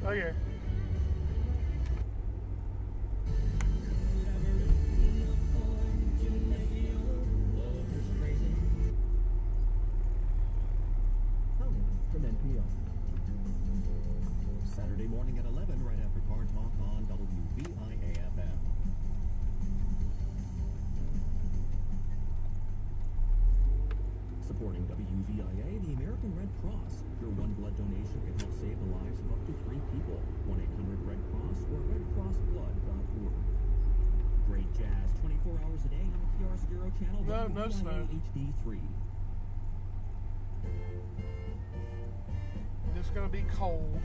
Okay. From NPR. Saturday morning at 11, right after Car Talk on WVIA-FM. Supporting WVIA, the American Red Cross. Your one blood donation can help save the lives of up to 3 people. 1-800-RED-CROSS or redcrossblood.org. Great jazz 24 hours a day on the PR0 channel. No snow. HD3. It's going to be cold.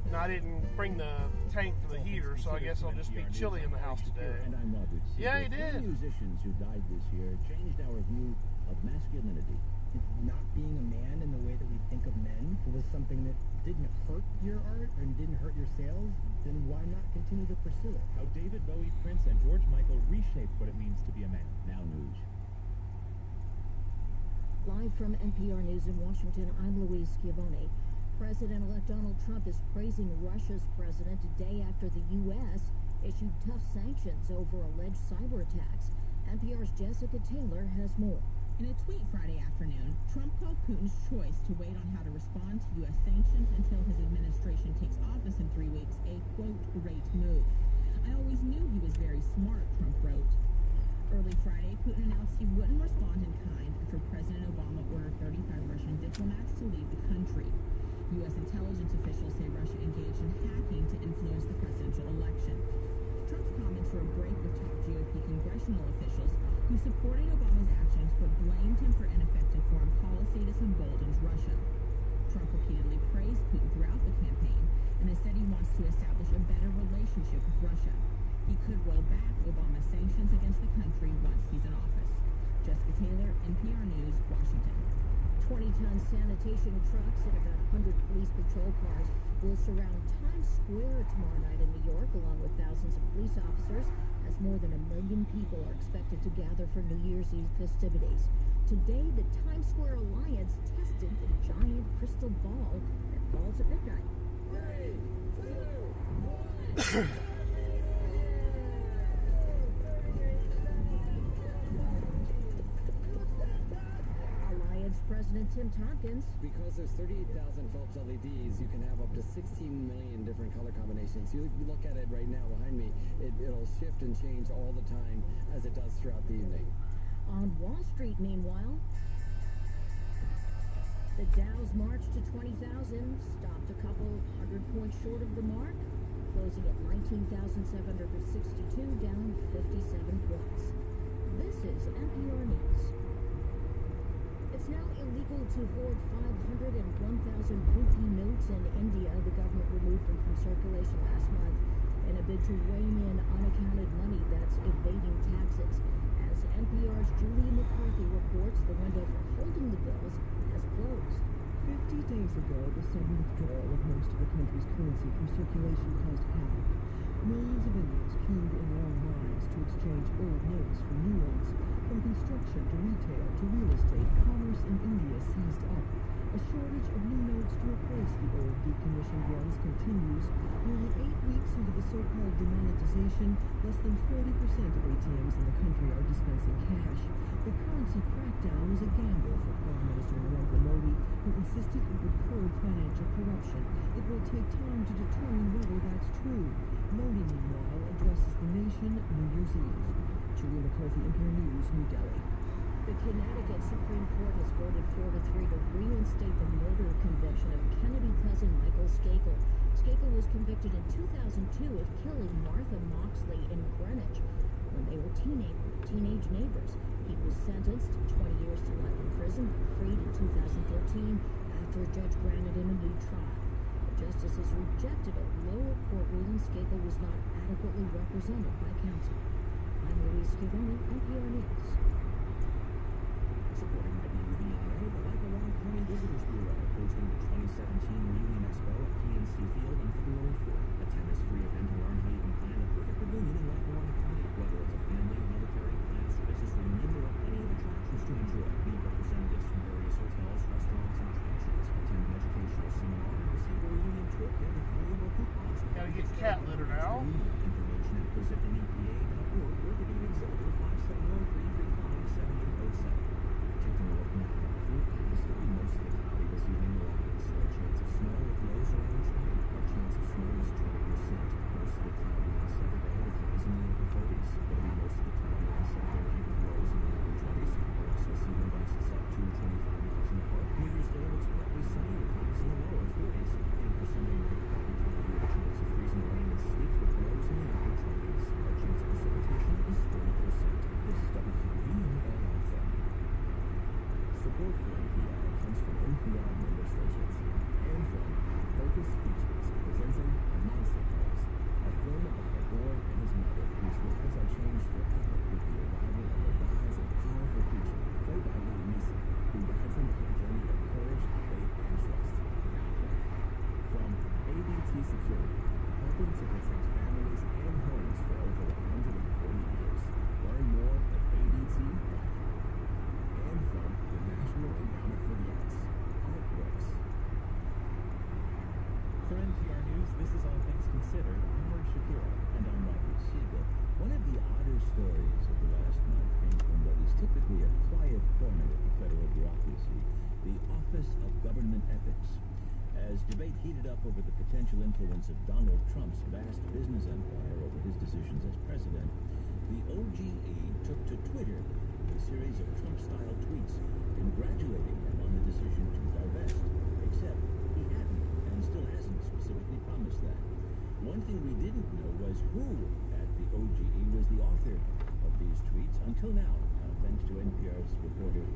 And I didn't bring the tank for the heater, so I guess it'll just be chilly in the house today. And I'm Robert Segal. Yeah, he did. 3 musicians who died this year changed our view of masculinity. Not being a man in the way that we think of men was something that didn't hurt your art and didn't hurt your sales, then why not continue to pursue it? How David Bowie, Prince, and George Michael reshaped what it means to be a man. Now news. Live from NPR News in Washington, I'm Louise Schiavone. President-elect Donald Trump is praising Russia's president a day after the U.S. issued tough sanctions over alleged cyber attacks. NPR's Jessica Taylor has more. In a tweet Friday afternoon, Trump called Putin's choice to wait on how to respond to U.S. sanctions until his administration takes office in 3 weeks a, quote, great move. I always knew he was very smart, Trump wrote. Early Friday, Putin announced he wouldn't respond in kind after President Obama ordered 35 Russian diplomats to leave the country. U.S. intelligence officials say Russia engaged in hacking to influence the presidential election. Trump's comments were a break with top GOP congressional officials who supported Obama's actions but blamed him for ineffective foreign policy that emboldens Russia. Trump repeatedly praised Putin throughout the campaign and has said he wants to establish a better relationship with Russia. He could roll back Obama's sanctions against the country once he's in office. Jessica Taylor, NPR News, Washington. 20-ton sanitation trucks and about 100 police patrol cars will surround Times Square tomorrow night in New York, along with thousands of police officers, as more than 1 million people are expected to gather for New Year's Eve festivities. Today, the Times Square Alliance tested the giant crystal ball that falls at midnight. 3, 2, 1. President Tim Tompkins. Because there's 38,000 Philips LEDs, you can have up to 16 million different color combinations. You look at it right now behind me, it'll shift and change all the time as it does throughout the evening. On Wall Street, meanwhile, the Dow's march to 20,000 stopped a couple 100 points short of the mark, closing at 19,762, down 57 points. This is NPR News. It's now illegal to hoard 500 and 1,000 rupee notes in India. The government removed them from circulation last month in a bid to rein in unaccounted money that's evading taxes. As NPR's Julie McCarthy reports, the window for holding the bills has closed. 50 days ago, the sudden withdrawal of most of the country's currency from circulation caused havoc. Millions of Indians queued in long lines to exchange old notes for new ones. From construction to retail to real estate, commerce in India seized up. A shortage of new notes to replace the old decommissioned ones continues. Nearly 8 weeks into the so-called demonetization, less than 40% of ATMs in the country are dispensing cash. The currency crackdown was a gamble for Prime Minister Narendra Modi, who insisted it would curb financial corruption. It will take time to determine whether that's true. Modi, meanwhile, addresses the nation New Year's Eve. Julie McCarthy, NPR News, New Delhi. The Connecticut Supreme Court has voted 4-3 to reinstate the murder conviction of Kennedy cousin Michael Skakel. Skakel was convicted in 2002 of killing Martha Moxley in Greenwich when they were teenage neighbors. He was sentenced to 20 years to life in prison, but freed in 2013 after a judge granted him a new trial. The justices rejected a lower court ruling Skakel was not adequately represented by counsel. I'm Louise Schiavone, NPR News. Supporting WVIA, the Lackawanna County Visitors Bureau hosting the 2017 Reunion Expo at PNC Field on February 4th. Attend this free event to learn how you can plan a perfect reunion in Lackawanna County, whether it's a family, military, planned services reunion, or plenty of attractions to enjoy. Meet representatives from various hotels, restaurants, and attractions. Attend an educational seminar, cat litter now. Information at visitnepa.org or to be example 570-335-7807. Taking a look now. Forecast will be mostly cloudy this evening along with a slight chance of snow with lows around 20. Our chance of snow is 20%. Mostly cloudy on Saturday with highs in the upper 30s. It'll be mostly cloudy on Saturday night with lows in the upper 20s. We'll also see wind gusts up to 25 miles an hour. New Year's Day looks partly sunny with highs in the lower 40s. And for Sunday night, partly cloudy with a chance of freezing rain and sleet with lows in the upper 20s. Our chance of precipitation is 30%. This is WVUA Alpha. Support for NPR comes from NPR member stations and from Focus Features, presenting A Monster Calls, a film about a boy and his mother whose lives are changed forever with the arrival of a wise and powerful creature, played by Liam Neeson, who guides them on a journey of courage, faith, and trust. Now playing. From ADT Security, helping to protect families and homes for over 140 years. Learn more at ADT.com. And from the National Endowment for the Arts, Artworks. For NPR News, this is All Things Considered. I'm Mark Shapiro. And I'm Robert Siegel. One of the odder stories of the last month came from what is typically a quiet corner of the federal bureaucracy, the Office of Government Ethics. As debate heated up over the potential influence of Donald Trump's vast business empire over his decisions as president, the OGE took to Twitter with a series of Trump-style tweets congratulating him on the decision to divest. Except he hadn't, and still hasn't specifically promised that. One thing we didn't know was who at the OGE was the author of these tweets until now, thanks to NPR's reporter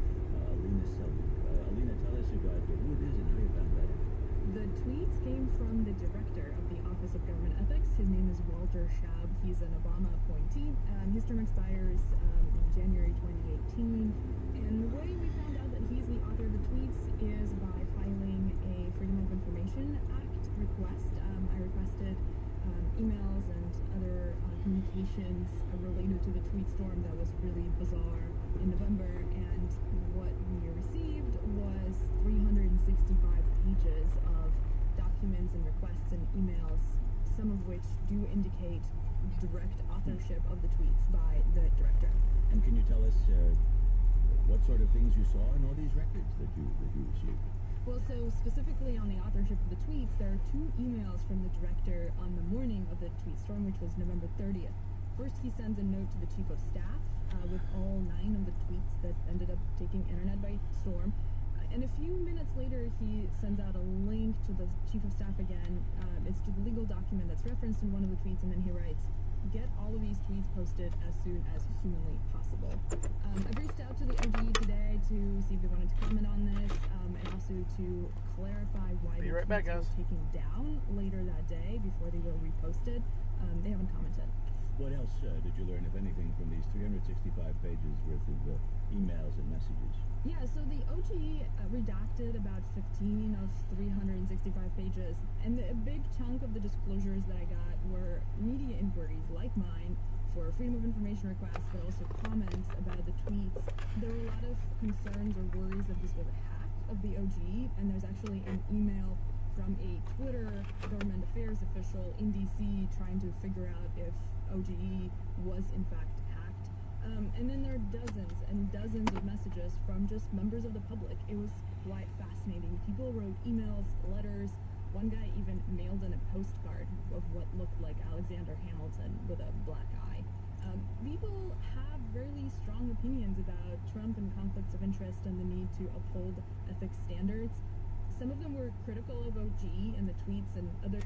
Alina Selvig. Alina, tell us about who it is and how you found that out. The tweets came from the director of the Office of Government Ethics. His name is Walter Shaub. He's an Obama appointee. His term expires in January 2018. And the way we found out that he's the author of the tweets is by filing a Freedom of Information Act request. I requested emails and other communications related to the tweet storm that was really bizarre in November, and what we received was 365 pages of documents and requests and emails, some of which do indicate direct authorship of the tweets by the director. And can you tell us what sort of things you saw in all these records that you received? Well, so specifically on the authorship of the tweets, there are two emails from the director on the morning of the tweet storm, which was November 30th. First, he sends a note to the chief of staff with all 9 of the tweets that ended up taking internet by storm. And a few minutes later, he sends out a link to the chief of staff again. It's to the legal document that's referenced in one of the tweets, and then he writes, "Get all of these tweets posted as soon as humanly possible." I've reached out to the OGE today to see if they wanted to comment on this, and also to clarify why the tweets were taken down later that day before they were reposted. They haven't commented. What else did you learn, if anything, from these 365 pages worth of emails and messages? Yeah, so the OGE redacted about 15 of 365 pages, and a big chunk of the disclosures that I got were media inquiries like mine for Freedom of Information requests, but also comments about the tweets. There were a lot of concerns or worries that this was a hack of the OGE, and there's actually an email from a Twitter government affairs official in DC trying to figure out if OGE was in fact hacked. And then there are dozens and dozens of messages from just members of the public. It was quite fascinating. People wrote emails, letters. One guy even mailed in a postcard of what looked like Alexander Hamilton with a black eye. People have really strong opinions about Trump and conflicts of interest and the need to uphold ethics standards. Some of them were critical of OGE and the tweets and other...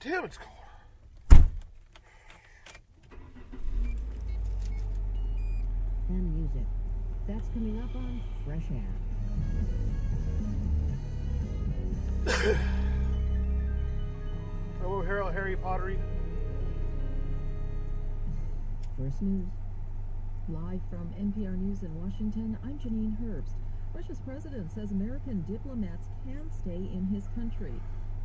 Damn, it's cold. And music. That's coming up on Fresh Air. Hello, Harry Pottery. First News. Live from NPR News in Washington, I'm Janine Herbst. Russia's president says American diplomats can stay in his country.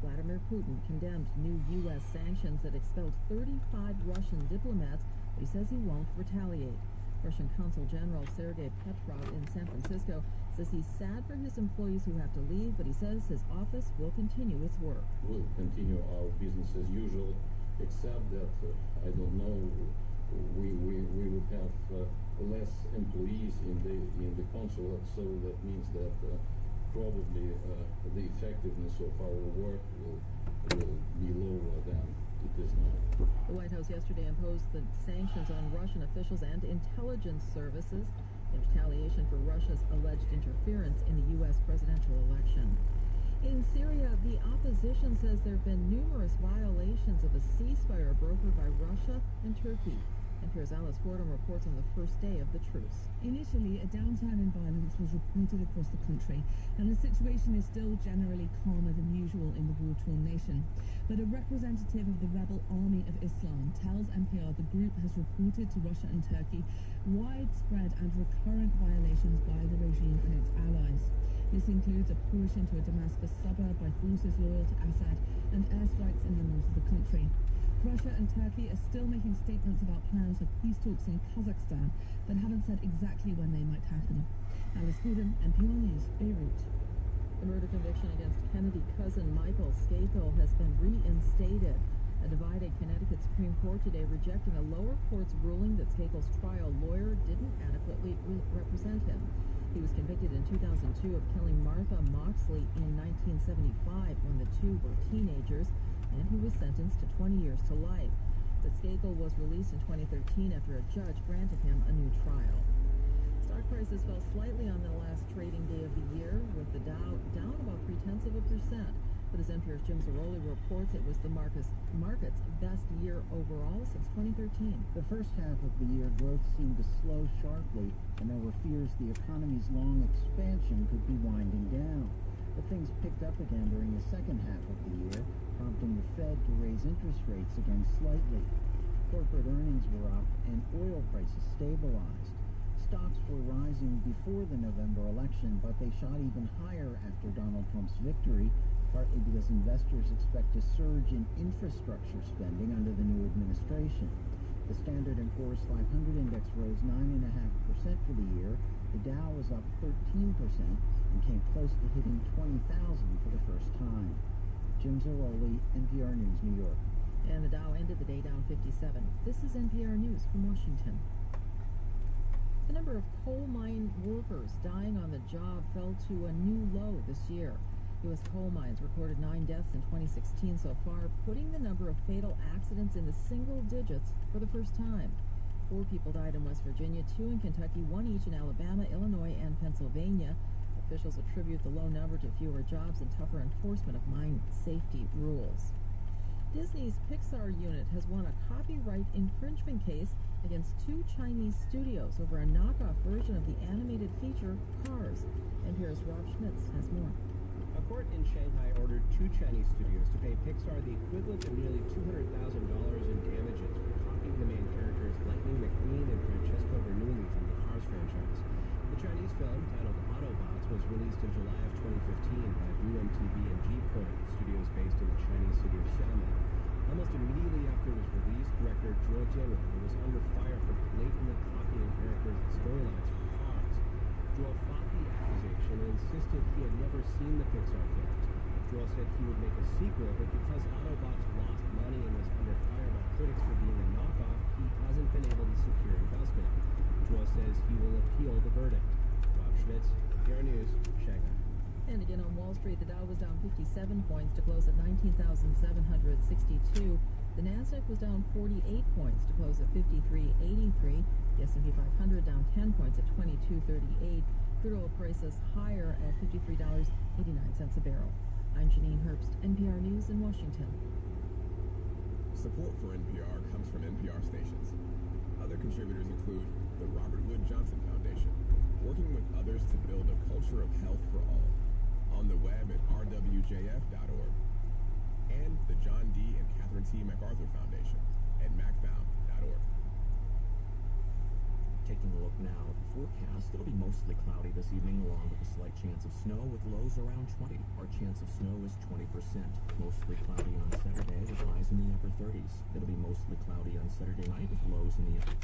Vladimir Putin condemned new U.S. sanctions that expelled 35 Russian diplomats, but he says he won't retaliate. Russian Consul General Sergei Petrov in San Francisco says he's sad for his employees who have to leave, but he says his office will continue its work. We'll continue our business as usual, except that, I don't know, we would have less employees in the consulate, so that means that probably the effectiveness of our work will be lower than it is now. The White House yesterday imposed the sanctions on Russian officials and intelligence services in retaliation for Russia's alleged interference in the U.S. presidential election. In Syria, the opposition says there have been numerous violations of a ceasefire brokered by Russia and Turkey. NPR's Alice Fordham reports on the first day of the truce. Initially, a downturn in violence was reported across the country, and the situation is still generally calmer than usual in the war-torn nation. But a representative of the rebel Army of Islam tells NPR the group has reported to Russia and Turkey widespread and recurrent violations by the regime and its allies. This includes a push into a Damascus suburb by forces loyal to Assad and airstrikes in the north of the country. Russia and Turkey are still making statements about plans for peace talks in Kazakhstan, but haven't said exactly when they might happen. Alice Fordham, NPR News, Beirut. The murder conviction against Kennedy cousin Michael Skakel has been reinstated. A divided Connecticut Supreme Court today rejecting a lower court's ruling that Skakel's trial lawyer didn't adequately represent him. He was convicted in 2002 of killing Martha Moxley in 1975 when the two were teenagers, and he was sentenced to 20 years to life. But Skakel was released in 2013 after a judge granted him a new trial. Stock prices fell slightly on the last trading day of the year, with the Dow down about 0.3%. But as NPR's Jim Zaroli reports, it was the market's best year overall since 2013. The first half of the year, growth seemed to slow sharply, and there were fears the economy's long expansion could be winding down. But things picked up again during the second half of the year, prompting the Fed to raise interest rates again slightly. Corporate earnings were up, and oil prices stabilized. Stocks were rising before the November election, but they shot even higher after Donald Trump's victory, partly because investors expect a surge in infrastructure spending under the new administration. The Standard & Poor's 500 index rose 9.5% for the year. The Dow was up 13% and came close to hitting 20,000 for the first time. Jim Zaroli, NPR News, New York. And the Dow ended the day down 57. This is NPR News from Washington. The number of coal mine workers dying on the job fell to a new low this year. U.S. coal mines recorded 9 deaths in 2016 so far, putting the number of fatal accidents in the single digits for the first time. 4 people died in West Virginia, 2 in Kentucky, 1 each in Alabama, Illinois, and Pennsylvania. Officials attribute the low number to fewer jobs and tougher enforcement of mine safety rules. Disney's Pixar unit has won a copyright infringement case against 2 Chinese studios over a knockoff version of the animated feature Cars. NPR's Rob Schmitz has more. A court in Shanghai ordered 2 Chinese studios to pay Pixar the equivalent of nearly $200,000 in damages for copying the main characters Lightning McQueen and Francesco Bernoulli from the Cars franchise. The Chinese film, titled Autobots, was released in July of 2015 by BlueMTV and G-Point, studios based in the Chinese city of Xiamen. Almost immediately after it was released, director Zhuo Jianwen was under fire for blatantly copying characters and storylines from Cars. Zhuo fought the accusation and insisted he had never seen the Pixar films. Zhuo said he would make a sequel, but because Autobots lost money and was under fire by critics for being a knockoff, he hasn't been able to secure investment. Zhuo says he will appeal the verdict. Rob Schmitz, NPR News, Shanghai. And again on Wall Street, the Dow was down 57 points to close at 19,762. The Nasdaq was down 48 points to close at 53.83. The S&P 500 down 10 points at 22.38. Crude oil prices higher at $53.89 a barrel. I'm Janine Herbst, NPR News in Washington. Support for NPR comes from NPR stations. Other contributors include the Robert Wood Johnson Foundation, working with others to build a culture of health for all, on the web at rwjf.org, and the John D. and Catherine T. MacArthur Foundation at macfound.org. Taking a look now at the forecast, it'll be mostly cloudy this evening along with a slight chance of snow with lows around 20. Our chance of snow is 20%. Mostly cloudy on Saturday with highs in the upper 30s. It'll be mostly cloudy on Saturday night with lows in the upper.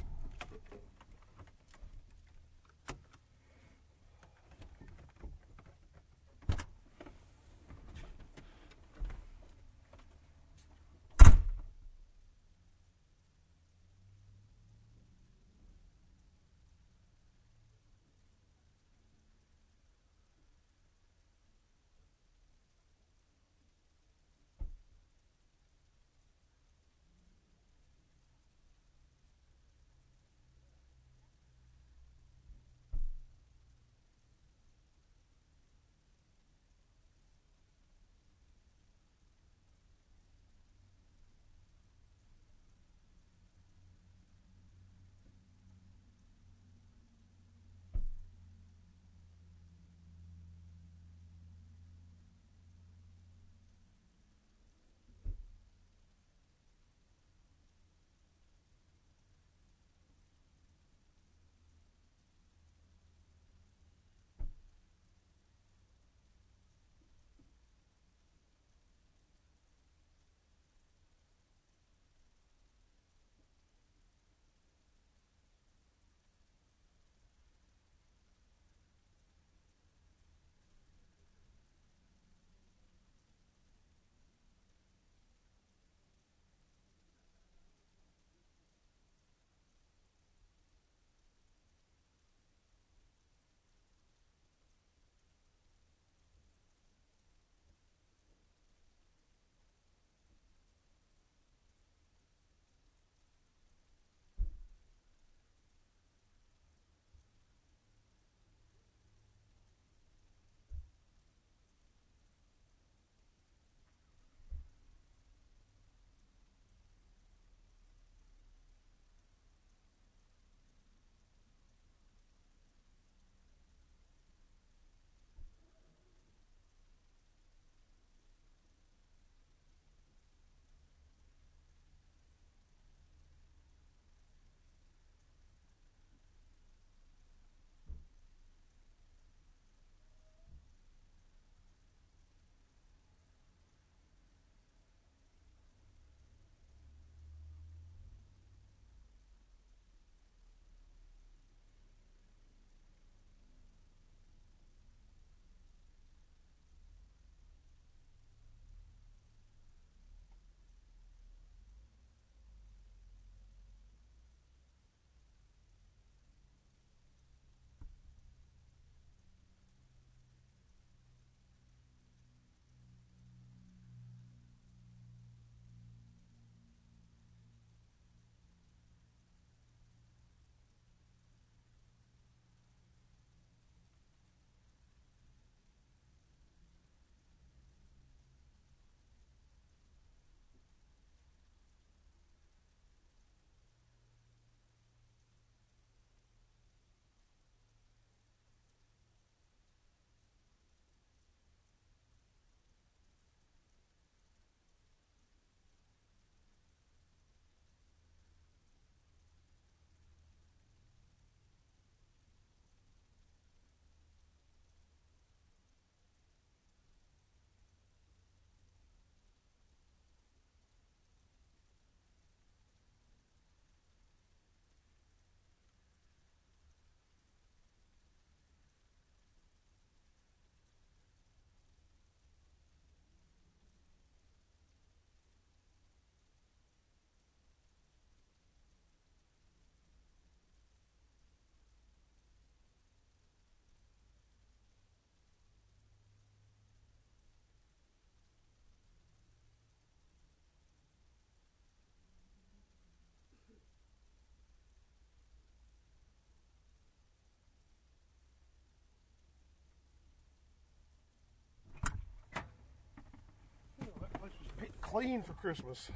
Clean for Christmas.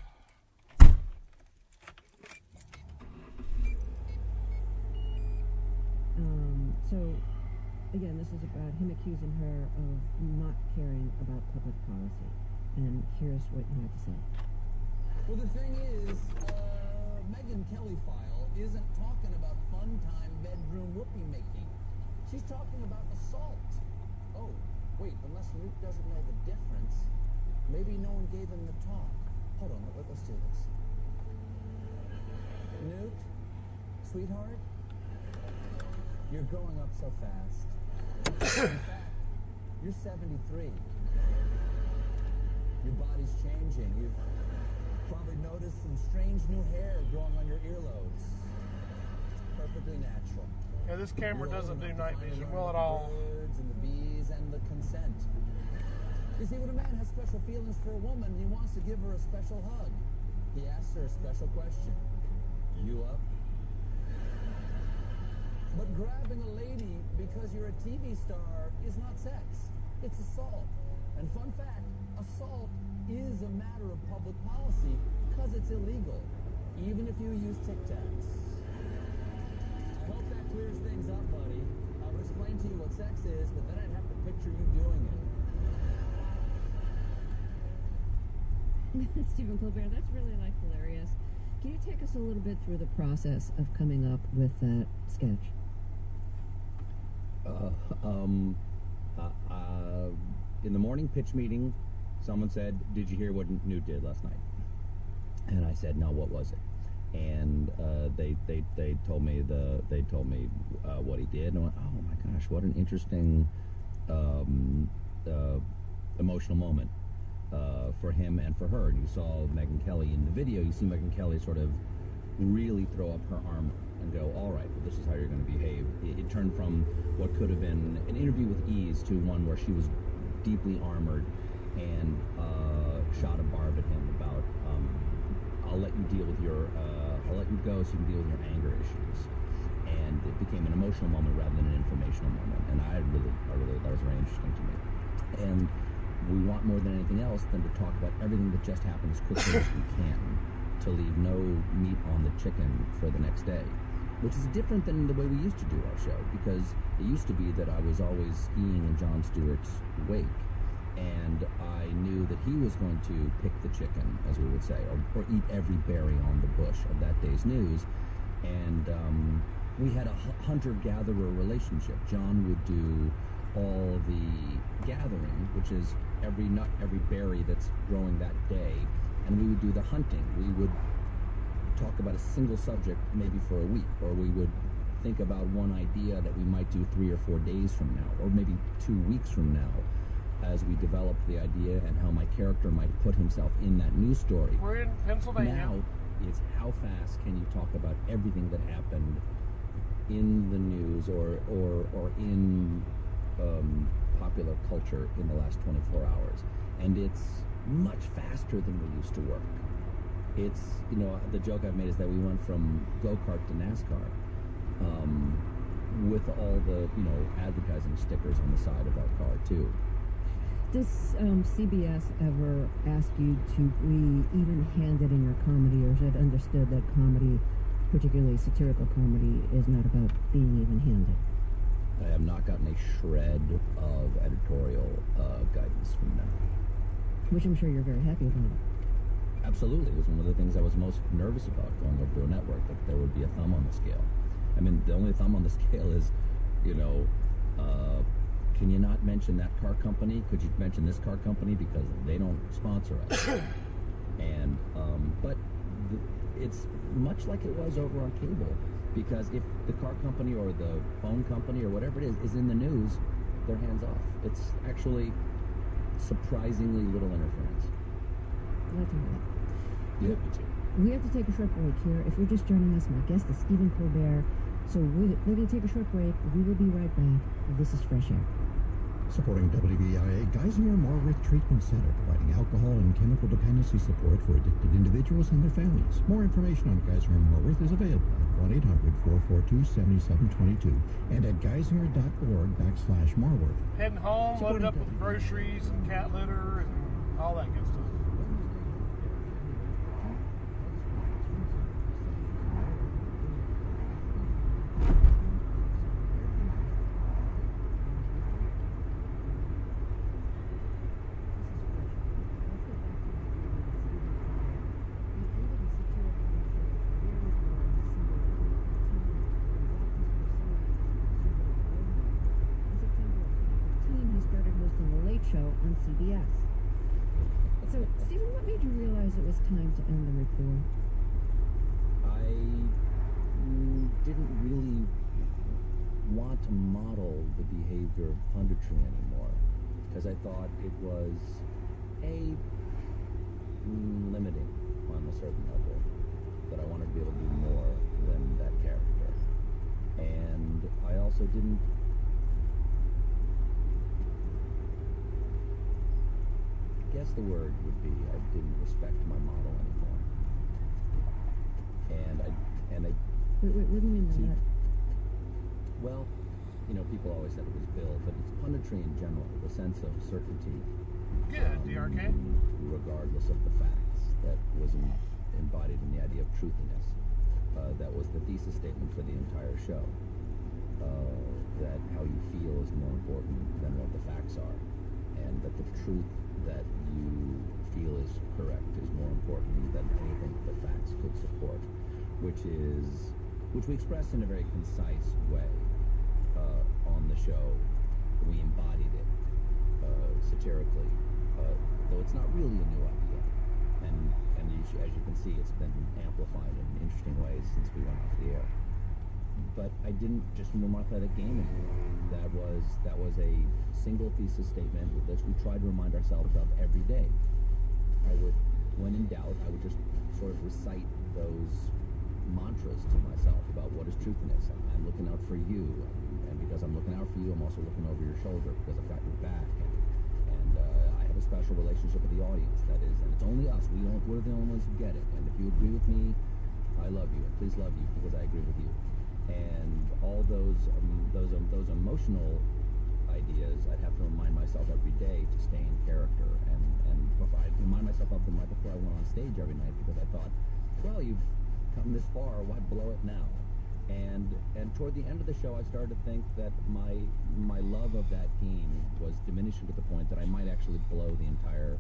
is about him accusing her of not caring about public policy. And here's what you had to say. Well, the thing is, Megyn Kelly file isn't talking about fun time bedroom whoopee making. She's talking about assault. Oh, wait, unless Newt doesn't know the difference, maybe no one gave him the talk. Hold on, let's do this. Newt, sweetheart, you're growing up so fast. In fact, you're 73. Your body's changing. You've probably noticed some strange new hair growing on your earlobes. It's perfectly natural. Yeah, this camera doesn't do night vision well at all. Birds and the bees and the consent. You see, when a man has special feelings for a woman, he wants to give her a special hug. He asks her a special question. You up? But grabbing a lady because you're a TV star is not sex. It's assault. And fun fact, assault is a matter of public policy because it's illegal, even if you use Tic Tacs. I hope that clears things up, buddy. I would explain to you what sex is, but then I'd have to picture you doing it. Stephen Colbert, that's really hilarious. Can you take us a little bit through the process of coming up with that sketch? In the morning pitch meeting, someone said, "Did you hear what Newt did last night?" And I said, "No, what was it?" And they told me what he did, and I went, "Oh my gosh, what an interesting emotional moment for him and for her." And you saw Megyn Kelly in the video. You see Megyn Kelly sort of really throw up her armor and go, "All right, well, this is how you're going to behave." It turned from what could have been an interview with ease to one where she was deeply armored and shot a barb at him about, I'll let you deal with your, I'll let you go so you can deal with your anger issues. And it became an emotional moment rather than an informational moment. And I really, that was very interesting to me. And we want more than anything else than to talk about everything that just happened as quickly as we can, to leave no meat on the chicken for the next day. Which is different than the way we used to do our show, because it used to be that I was always skiing in Jon Stewart's wake, and I knew that he was going to pick the chicken, as we would say, or eat every berry on the bush of that day's news. And we had a hunter-gatherer relationship. Jon would do all the gathering, which is every nut, every berry that's growing that day, and we would do the hunting. We would talk about a single subject maybe for a week, or we would think about one idea that we might do 3 or 4 days from now, or maybe 2 weeks from now, as we developed the idea and how my character might put himself in that news story. We're in Pennsylvania. Now it's how fast can you talk about everything that happened in the news or in popular culture in the last 24 hours. And it's much faster than we used to work. It's, you know, the joke I've made is that we went from go-kart to NASCAR with all the, you know, advertising stickers on the side of our car, too. Does CBS ever ask you to be even-handed in your comedy, or is it understood that comedy, particularly satirical comedy, is not about being even-handed? I have not gotten a shred of editorial guidance from them. Which I'm sure you're very happy about. Absolutely. It was one of the things I was most nervous about going over to a network, that there would be a thumb on the scale. I mean, the only thumb on the scale is, you know, can you not mention that car company? Could you mention this car company? Because they don't sponsor us. And, but it's much like it was over on cable. Because if the car company or the phone company or whatever it is in the news, they're hands off. It's actually surprisingly little interference. Glad to hear that. Yeah, me too. We have to take a short break here. If you're just joining us, my guest is Stephen Colbert. So we're going to take a short break. We will be right back. This is Fresh Air. Supporting WVIA, Geisinger Marworth Treatment Center, providing alcohol and chemical dependency support for addicted individuals and their families. More information on Geisinger Marworth is available at 1-800-442-7722 and at geisinger.org/Marworth. Heading home, loaded up with groceries and cat litter and all that good stuff. show on CBS. So, Stephen, what made you realize it was time to end the report? I didn't really want to model the behavior of punditry anymore, because I thought it was limiting on a certain level, that I wanted to be able to do more than that character. And I also didn't guess the word would be I didn't respect my model anymore. And I Wait, what do you mean by that? Well, people always said it was Bill, but it's punditry in general, the sense of certainty. Good, DRK. Regardless of the facts, that was embodied in the idea of truthiness. That was the thesis statement for the entire show. That how you feel is more important than what the facts are, and that the truth that you feel is correct is more important than anything the facts could support, which we expressed in a very concise way on the show. We embodied it satirically, though it's not really a new idea. And as you can see, it's been amplified in interesting ways since we went off the air. But I didn't just want to play that game anymore. That was a single thesis statement that we tried to remind ourselves of every day. When in doubt, I would just sort of recite those mantras to myself about what is truthiness. I'm looking out for you, and because I'm looking out for you, I'm also looking over your shoulder because I've got your back, and I have a special relationship with the audience. That is, and it's only us. We're the only ones who get it. And if you agree with me, I love you, and please love you because I agree with you. And all those emotional ideas, I'd have to remind myself every day to stay in character, and I'd remind myself of them right before I went on stage every night, because I thought, well, you've come this far, why blow it now? And toward the end of the show, I started to think that my love of that game was diminishing to the point that I might actually blow the entire